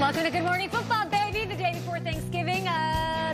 Welcome to Good Morning Football, baby. The day before Thanksgiving.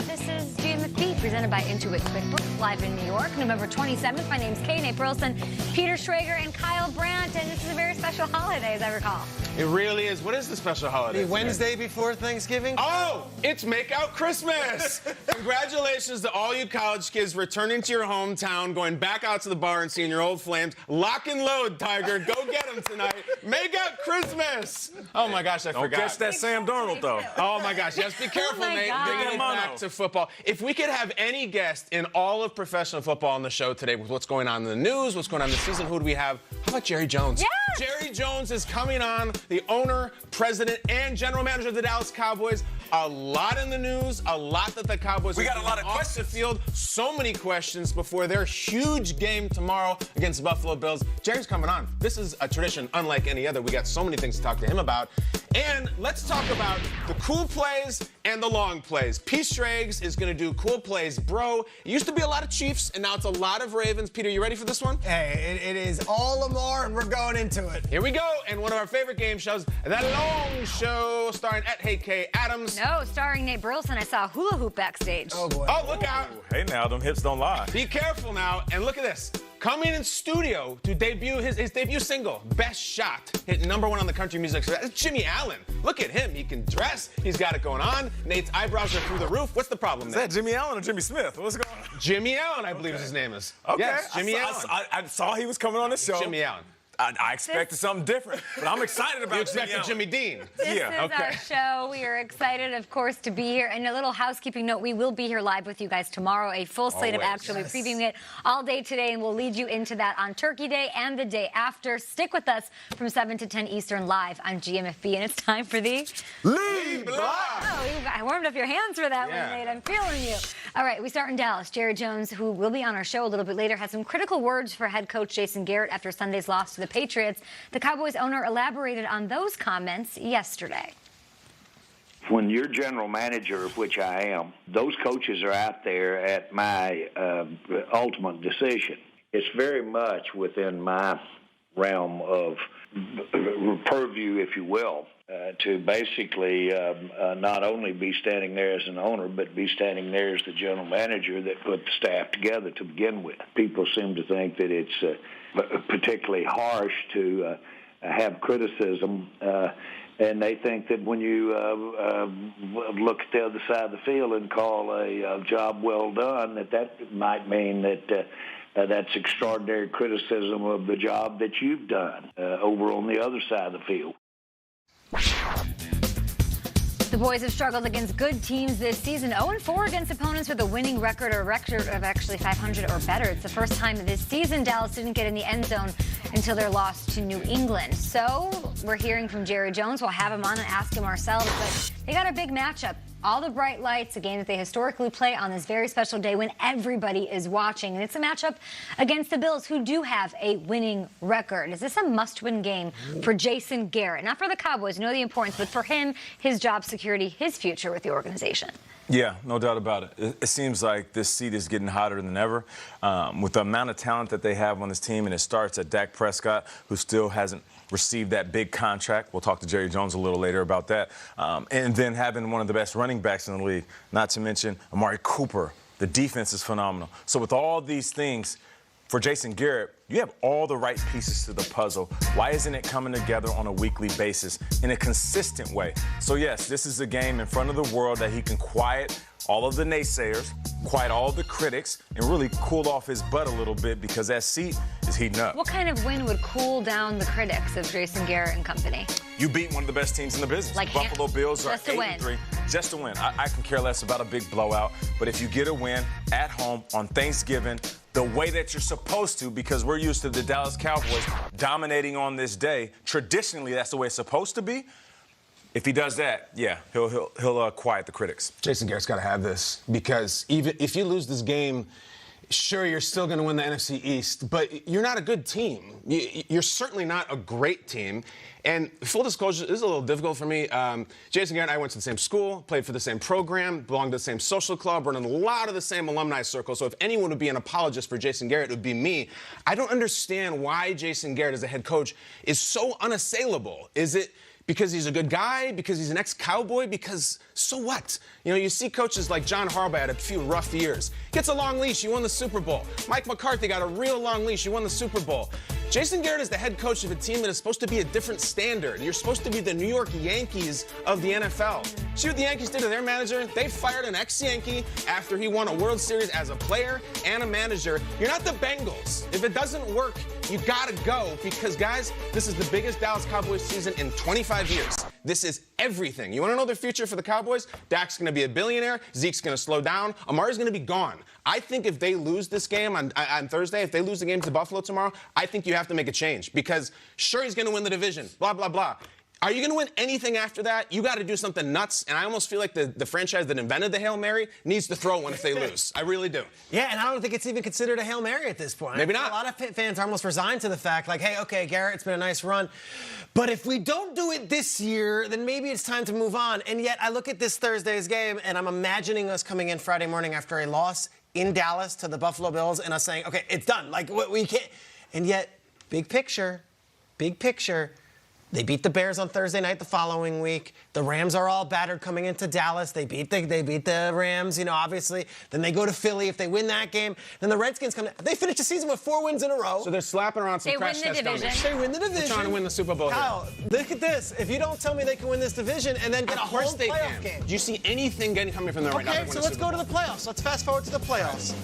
This is GMFB, presented by Intuit QuickBooks, live in New York, November 27th. My name's Kay, Nate Burleson, Peter Schrager, and Kyle Brandt. And this is a very special holiday, as I recall. It really is. What is the special holiday? The Wednesday before Thanksgiving? Oh, it's Make Out Christmas. Congratulations to all you college kids returning to your hometown, going back out to the bar and seeing your old flames. Lock and load, Tiger. Go get them tonight. Make Out Christmas. Oh, my gosh, I forgot. Don't catch that Sam Darnold, though. Oh, my gosh. Yes, be careful, Nate. Bringing it back to football. If we could have any guest in all of professional football on the show today with what's going on in the news, what's going on in the season, who do we have? How about Jerry Jones? Yes! Jerry Jones is coming on, the owner, president, and general manager of the Dallas Cowboys. A lot in the news, a lot that the Cowboys We got a lot of off questions. the field. So many questions before their huge game tomorrow against the Buffalo Bills. Jerry's coming on. This is a tradition unlike any other. We got so many things to talk to him about. And let's talk about the cool plays and the long plays. Pete Schrags is going to do cool plays, bro. It used to be a lot of Chiefs, and now it's a lot of Ravens. Peter, you ready for this one? Hey, it is all Lamar, and we're going into it. Here we go. And one of our favorite game shows, The Long Show, starring at Hey K Adams. No, starring Nate Burleson. I saw a hula hoop backstage. Oh, boy. Oh, look out. Hey, now, them hips don't lie. Be careful now. And look at this. Coming in studio to debut his debut single, Best Shot, hit #1 on the country music. So that's Jimmy Allen. Look at him. He can dress. He's got it going on. Nate's eyebrows are through the roof. What's the problem, Is Nate? that Jimmy Allen or Jimmy Smith? What's going on? Jimmy Allen, I believe his name is. Okay. Yes, Jimmy Allen. I saw he was coming on the show. Jimmy Allen. I expected something different, but I'm excited about You expected Jimmy Jimmy Dean. This Yeah, is our show. We are excited, of course, to be here. And a little housekeeping note, we will be here live with you guys tomorrow. A full slate of Always. action. We're previewing it all day today, and we'll lead you into that on Turkey Day and the day after. Stick with us from 7 to 10 Eastern live on GMFB. And it's time for the Lead Block. Oh, I warmed up your hands for that Yeah. one, Nate. I'm feeling you. All right, we start in Dallas. Jerry Jones, who will be on our show a little bit later, has some critical words for head coach Jason Garrett after Sunday's loss to the Patriots. The Cowboys owner elaborated on those comments yesterday. When you're general manager, which I am, those coaches are out there at my ultimate decision. It's very much within my realm of purview, if you will, to basically not only be standing there as an owner, but be standing there as the general manager that put the staff together to begin with. People seem to think that it's particularly harsh to have criticism, and they think that when you look at the other side of the field and call a job well done, that might mean that that's extraordinary criticism of the job that you've done over on the other side of the field. The boys have struggled against good teams this season. 0-4 against opponents with a winning record or record of actually 500 or better. It's the first time this season Dallas didn't get in the end zone until their loss to New England. So we're hearing from Jerry Jones. We'll have him on and ask him ourselves. But they got a big matchup. All the bright lights, a game that they historically play on this very special day when everybody is watching. And it's a matchup against the Bills, who do have a winning record. Is this a must-win game for Jason Garrett? Not for the Cowboys, know the importance, but for him, his job security, his future with the organization. Yeah, no doubt about it. It seems like this seat is getting hotter than ever. With the amount of talent that they have on this team, and it starts at Dak Prescott, who still hasn't received that big contract. We'll talk to Jerry Jones a little later about that. And then having one of the best running backs in the league, not to mention Amari Cooper. The defense is phenomenal. So with all these things, for Jason Garrett, you have all the right pieces to the puzzle. Why isn't it coming together on a weekly basis in a consistent way? So, yes, this is a game in front of the world that he can quiet all of the naysayers, quiet all the critics, and really cool off his butt a little bit because that seat is heating up. What kind of win would cool down the critics of Jason Garrett and company? You beat one of the best teams in the business. Like Buffalo Bills are just a win. 8-3. Just a win. I can care less about a big blowout. But if you get a win at home on Thanksgiving, the way that you're supposed to, because we're used to the Dallas Cowboys dominating on this day, traditionally that's the way it's supposed to be. If he does that, yeah, he'll quiet the critics. Jason Garrett's got to have this, because even if you lose this game, sure, you're still going to win the NFC East, but you're not a good team. You're certainly not a great team. And full disclosure, this is a little difficult for me. Jason Garrett and I went to the same school, played for the same program, belonged to the same social club, run in a lot of the same alumni circles. So if anyone would be an apologist for Jason Garrett, it would be me. I don't understand why Jason Garrett, as a head coach, is so unassailable. Is it Because he's a good guy, because he's an ex-Cowboy, because so what? You know, you see coaches like John Harbaugh had a few rough years. Gets a long leash, you won the Super Bowl. Mike McCarthy got a real long leash, you won the Super Bowl. Jason Garrett is the head coach of a team that is supposed to be a different standard. You're supposed to be the New York Yankees of the NFL. See what the Yankees did to their manager? They fired an ex-Yankee after he won a World Series as a player and a manager. You're not the Bengals. If it doesn't work, you gotta go because, guys, this is the biggest Dallas Cowboys season in 25 years. This is everything. You want to know the future for the Cowboys? Dak's going to be a billionaire. Zeke's going to slow down. Amari's going to be gone. I think if they lose this game on Thursday, if they lose the game to Buffalo tomorrow, I think you have to make a change because sure, he's going to win the division, blah, blah, blah. Are you going to win anything after that? You got to do something nuts. And I almost feel like the franchise that invented the Hail Mary needs to throw one if they lose. I really do. Yeah, and I don't think it's even considered a Hail Mary at this point. Maybe not. A lot of fans are almost resigned to the fact, like, hey, okay, Garrett, it's been a nice run. But if we don't do it this year, then maybe it's time to move on. And yet I look at this Thursday's game, and I'm imagining us coming in Friday morning after a loss in Dallas to the Buffalo Bills and us saying, okay, it's done. Like, we can't. And yet, big picture, they beat the Bears on Thursday night the following week. The Rams are all battered coming into Dallas. They beat the Rams, you know, obviously. Then they go to Philly. If they win that game, then the Redskins come. They finish the season with 4 wins in a row. So they're slapping around some crash test dummies. They win the division. They're trying to win the Super Bowl. Kyle, look at this. If you don't tell me they can win this division and then get a home playoff game. Do you see anything coming from them right now? Okay, so let's go to the playoffs. Let's fast forward to the playoffs.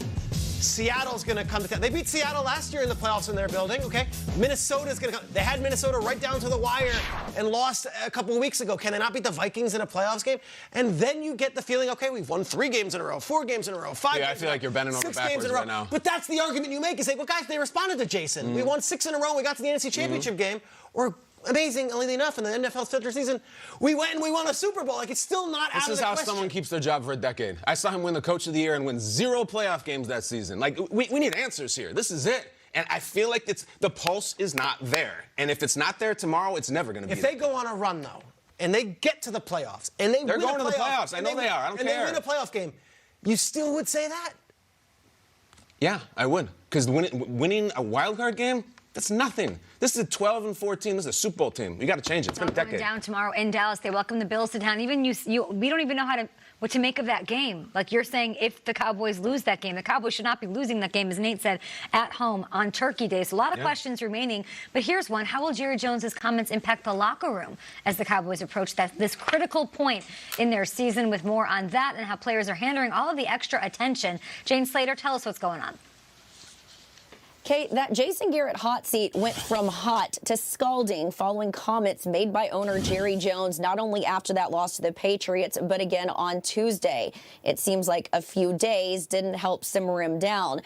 Seattle's going to come to town. They beat Seattle last year in the playoffs in their building, okay? Minnesota's going to come. They had Minnesota right down to the wire and lost a couple of weeks ago. Can they not beat the Vikings in a playoffs game? And then you get the feeling, okay, we've won 3 games in a row, 4 games in a row, 5 games in a row. I feel like you're bending over 6 backwards games in a row. right now. But that's the argument you make. You say, well, guys, they responded to Jason. We won 6 in a row. We got to the NFC Championship game. Or amazingly enough, in the NFL's fifth season, we went and we won a Super Bowl. Like, it's still not out of the question. This is how someone keeps their job for a decade. I saw him win the Coach of the Year and win 0 playoff games that season. Like, we need answers here. This is it. And I feel like the pulse is not there. And if it's not there tomorrow, it's never going to be there. If they go on a run, though, and they get to the playoffs, and they're going to the playoffs. I know they are. I don't care. And they win a playoff game, you still would say that? Yeah, I would. Because winning a wild card game, that's nothing. This is a 12-4 team. This is a Super Bowl team. You got to change it. It's been a decade. Down tomorrow in Dallas. They welcome the Bills to town. Even we don't even know what to make of that game. Like you're saying, if the Cowboys lose that game, the Cowboys should not be losing that game, as Nate said, at home on Turkey Day. So a lot of questions remaining. But here's one: how will Jerry Jones's comments impact the locker room as the Cowboys approach this critical point in their season? With more on that and how players are handling all of the extra attention. Jane Slater, tell us what's going on. Kate, that Jason Garrett hot seat went from hot to scalding following comments made by owner Jerry Jones, not only after that loss to the Patriots, but again on Tuesday. It seems like a few days didn't help simmer him down.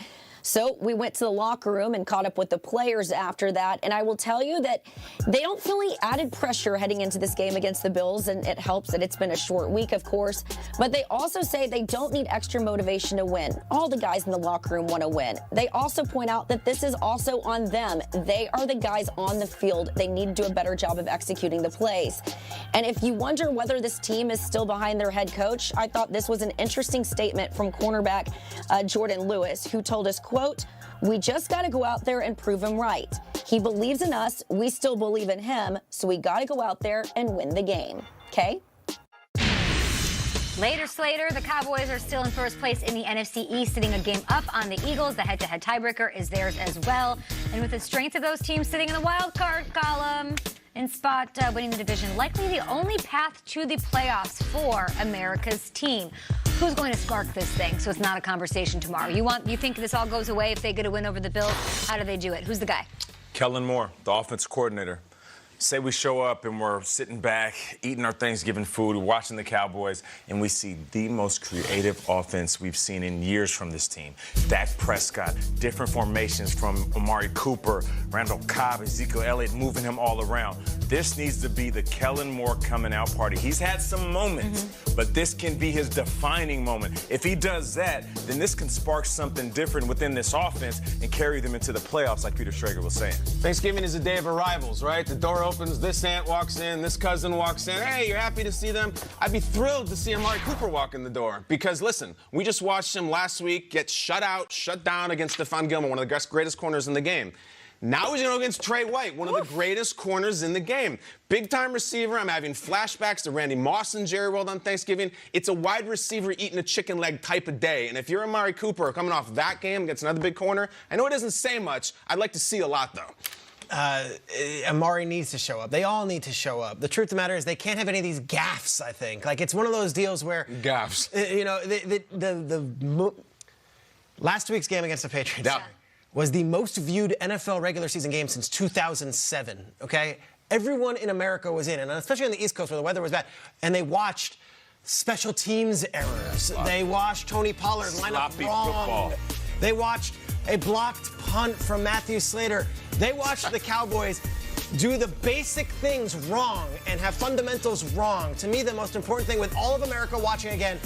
So we went to the locker room and caught up with the players after that. And I will tell you that they don't feel any added pressure heading into this game against the Bills. And it helps that it's been a short week, of course. But they also say they don't need extra motivation to win. All the guys in the locker room want to win. They also point out that this is also on them. They are the guys on the field. They need to do a better job of executing the plays. And if you wonder whether this team is still behind their head coach, I thought this was an interesting statement from cornerback Jordan Lewis, who told us, quote, "We just got to go out there and prove him right. He believes in us. We still believe in him. So we got to go out there and win the game." Okay? Later, Slater, the Cowboys are still in first place in the NFC East, sitting a game up on the Eagles. The head-to-head tiebreaker is theirs as well. And with the strength of those teams sitting in the wild card column in spot winning the division, likely the only path to the playoffs for America's team. Who's going to spark this thing so it's not a conversation tomorrow? You think this all goes away if they get a win over the Bills? How do they do it? Who's the guy? Kellen Moore, the offensive coordinator. Say we show up and we're sitting back, eating our Thanksgiving food, watching the Cowboys, and we see the most creative offense we've seen in years from this team. Dak Prescott, different formations from Amari Cooper, Randall Cobb, Ezekiel Elliott, moving him all around. This needs to be the Kellen Moore coming out party. He's had some moments, but this can be his defining moment. If he does that, then this can spark something different within this offense and carry them into the playoffs, like Peter Schrager was saying. Thanksgiving is a day of arrivals, right? The door opens, this aunt walks in, this cousin walks in. Hey, you're happy to see them? I'd be thrilled to see Amari Cooper walk in the door because, listen, we just watched him last week get shut down against Stephon Gilmore, one of the greatest corners in the game. Now he's going to go against Trey White, one of the greatest corners in the game. Big-time receiver. I'm having flashbacks to Randy Moss and Jerry World on Thanksgiving. It's a wide receiver eating a chicken leg type of day. And if you're Amari Cooper coming off that game against another big corner, I know it doesn't say much. I'd like to see a lot, though. Amari needs to show up. They all need to show up. The truth of the matter is they can't have any of these gaffes, I think. Like, it's one of those deals where... Gaffes. You know, last week's game against the Patriots was the most viewed NFL regular season game since 2007, okay? Everyone in America was in, and especially on the East Coast where the weather was bad, and they watched special teams errors. They watched Tony Pollard line up wrong. Football. They watched a blocked punt from Matthew Slater. They watched the Cowboys do the basic things wrong and have fundamentals wrong. To me, the most important thing with all of America watching again,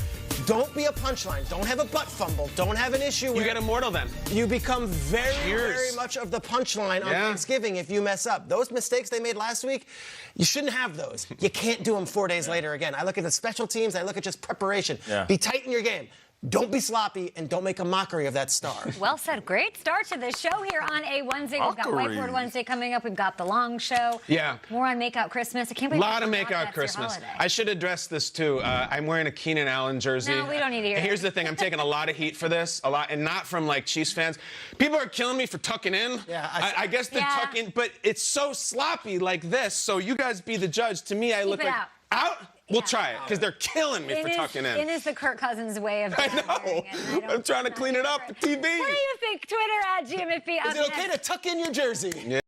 don't be a punchline. Don't have a butt fumble. Don't have an issue where You get immortal then. you become very much of the punchline on Thanksgiving if you mess up. Those mistakes they made last week, you shouldn't have those. You can't do them 4 days later again. I look at the special teams. I look at just preparation. Be tight in your game. Don't be sloppy, and don't make a mockery of that star. Well said. Great start to the show here on a Wednesday. We've got Whiteboard Wednesday coming up. We've got the long show. Yeah. More on Make Out Christmas. I can't A believe lot of that's Make Out your Christmas. holiday. I should address this too. I'm wearing a Keenan Allen jersey. No, we don't need to hear Here's that. the thing. I'm taking a lot of heat for this. A lot, and not from like Chiefs fans. People are killing me for tucking in. Yeah, I guess the tuck in, but it's so sloppy like this. So you guys be the judge. To me, I look it like out. We'll try it because they're killing me for is, tucking in. It is the Kirk Cousins way of I know. I'm trying to clean it up for TV. What do you think? Twitter @GMFB. Is it okay to tuck in your jersey? Yeah.